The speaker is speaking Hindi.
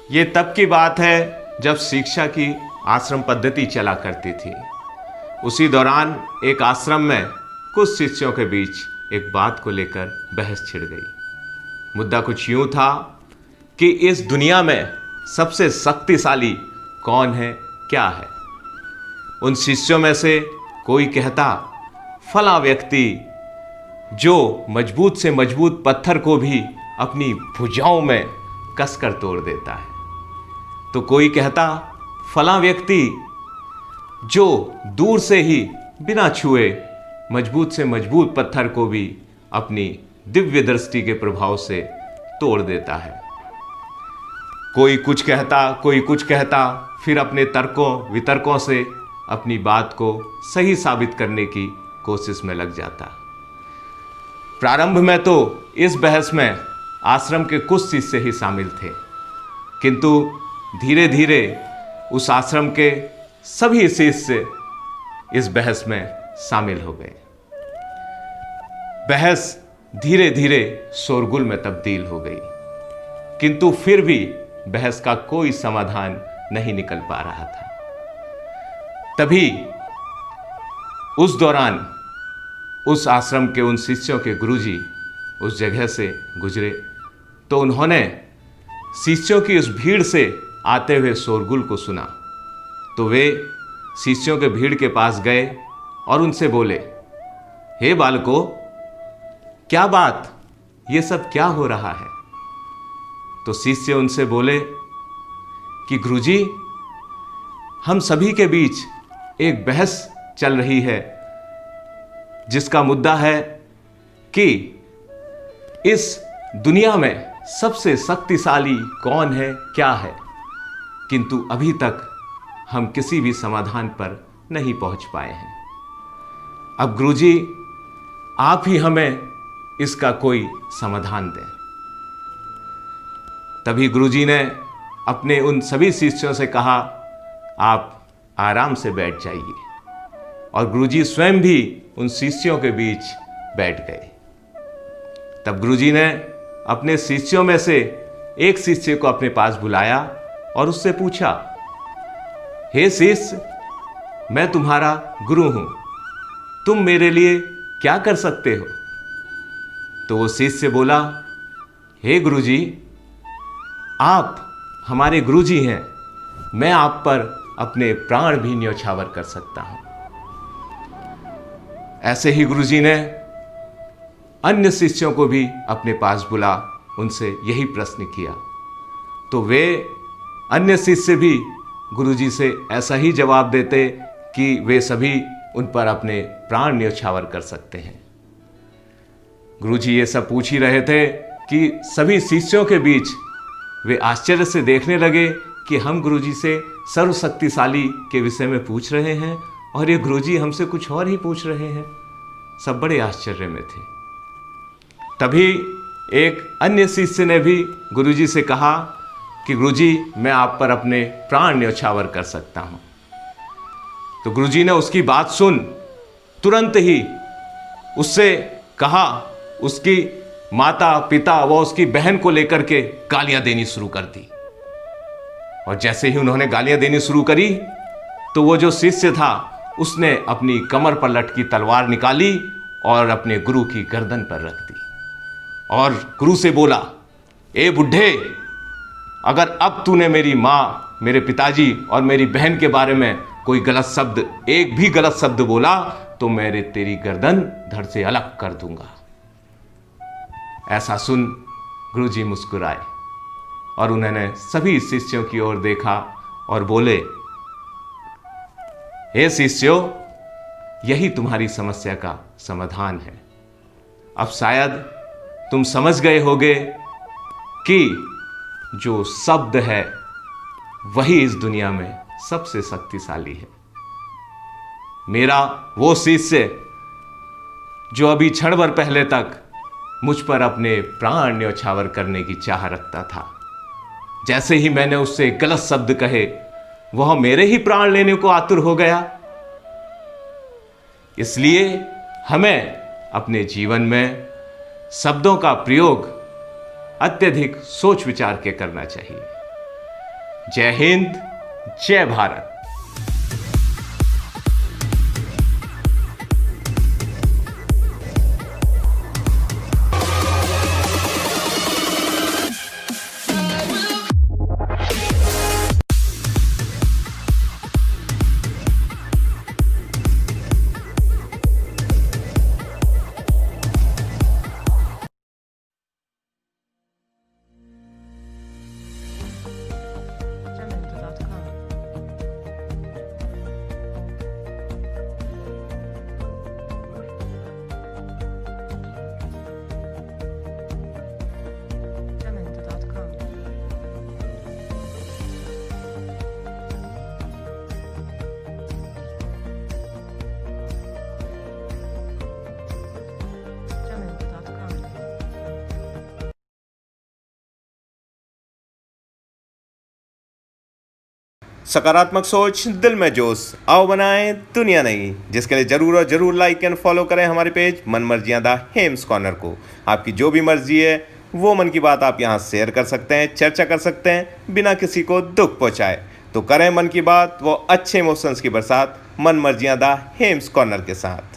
ये तब की बात है जब शिक्षा की आश्रम पद्धति चला करती थी। उसी दौरान एक आश्रम में कुछ शिष्यों के बीच एक बात को लेकर बहस छिड़ गई। मुद्दा कुछ यूं था कि इस दुनिया में सबसे शक्तिशाली कौन है, क्या है। उन शिष्यों में से कोई कहता फला व्यक्ति जो मजबूत से मजबूत पत्थर को भी अपनी भुजाओं में कसकर तोड़ देता है, तो कोई कहता फला व्यक्ति जो दूर से ही बिना छुए मजबूत से मजबूत पत्थर को भी अपनी दिव्य दृष्टि के प्रभाव से तोड़ देता है। कोई कुछ कहता, कोई कुछ कहता, फिर अपने तर्कों वितर्कों से अपनी बात को सही साबित करने की कोशिश में लग जाता। प्रारंभ में तो इस बहस में आश्रम के कुछ शिष्य ही शामिल थे, किंतु धीरे धीरे उस आश्रम के सभी शिष्य इस बहस में शामिल हो गए। बहस धीरे धीरे शोरगुल में तब्दील हो गई, किंतु फिर भी बहस का कोई समाधान नहीं निकल पा रहा था। तभी उस दौरान उस आश्रम के उन शिष्यों के गुरुजी उस जगह से गुजरे, तो उन्होंने शिष्यों की उस भीड़ से आते हुए शोरगुल को सुना। तो वे शिष्यों के भीड़ के पास गए और उनसे बोले, हे बालकों, क्या बात, ये सब क्या हो रहा है। तो शिष्य उनसे बोले कि गुरुजी, हम सभी के बीच एक बहस चल रही है जिसका मुद्दा है कि इस दुनिया में सबसे शक्तिशाली कौन है, क्या है, किंतु अभी तक हम किसी भी समाधान पर नहीं पहुंच पाए हैं। अब गुरुजी, आप ही हमें इसका कोई समाधान दें। तभी गुरुजी ने अपने उन सभी शिष्यों से कहा, आप आराम से बैठ जाइए। और गुरुजी स्वयं भी उन शिष्यों के बीच बैठ गए। तब गुरुजी ने अपने शिष्यों में से एक शिष्य को अपने पास बुलाया और उससे पूछा, हे शिष्य, मैं तुम्हारा गुरु हूं, तुम मेरे लिए क्या कर सकते हो। तो वो शिष्य बोला, हे गुरुजी, आप हमारे गुरुजी हैं, मैं आप पर अपने प्राण भी न्यौछावर कर सकता हूं। ऐसे ही गुरुजी ने अन्य शिष्यों को भी अपने पास बुला उनसे यही प्रश्न किया, तो वे अन्य शिष्य भी गुरुजी से ऐसा ही जवाब देते कि वे सभी उन पर अपने प्राण न्यौछावर कर सकते हैं। गुरुजी ये सब पूछ ही रहे थे कि सभी शिष्यों के बीच वे आश्चर्य से देखने लगे कि हम गुरुजी से सर्वशक्तिशाली के विषय में पूछ रहे हैं और ये गुरुजी हमसे कुछ और ही पूछ रहे हैं। सब बड़े आश्चर्य में थे। तभी एक अन्य शिष्य ने भी गुरुजी से कहा कि गुरुजी, मैं आप पर अपने प्राण न्यौछावर कर सकता हूं। तो गुरुजी ने उसकी बात सुन तुरंत ही उससे कहा, उसकी माता पिता व उसकी बहन को लेकर के गालियां देनी शुरू कर दी। और जैसे ही उन्होंने गालियां देनी शुरू करी, तो वो जो शिष्य था उसने अपनी कमर पर लटकी तलवार निकाली और अपने गुरु की गर्दन पर रख दी और गुरु से बोला, ए बुढ़े, अगर अब तूने मेरी माँ, मेरे पिताजी और मेरी बहन के बारे में कोई गलत शब्द, एक भी गलत शब्द बोला, तो मैं तेरी गर्दन धड़ से अलग कर दूंगा। ऐसा सुन गुरुजी मुस्कुराए और उन्होंने सभी शिष्यों की ओर देखा और बोले, हे शिष्यों, यही तुम्हारी समस्या का समाधान है। अब शायद तुम समझ गए होगे कि जो शब्द है वही इस दुनिया में सबसे शक्तिशाली है। मेरा वो शिष्य जो अभी क्षण भर पहले तक मुझ पर अपने प्राण न्यौछावर करने की चाह रखता था, जैसे ही मैंने उससे गलत शब्द कहे, वह मेरे ही प्राण लेने को आतुर हो गया। इसलिए हमें अपने जीवन में शब्दों का प्रयोग अत्यधिक सोच विचार के करना चाहिए। जय हिंद, जय भारत। सकारात्मक सोच, दिल में जोश, आओ बनाएं दुनिया नई। जिसके लिए जरूर और जरूर लाइक एंड फॉलो करें हमारे पेज मन मर्जियां द हेम्स कॉर्नर को। आपकी जो भी मर्जी है वो मन की बात आप यहां शेयर कर सकते हैं, चर्चा कर सकते हैं बिना किसी को दुख पहुंचाए। तो करें मन की बात वो अच्छे इमोशंस की बरसात मन मर्जियां द हेम्स कॉर्नर के साथ।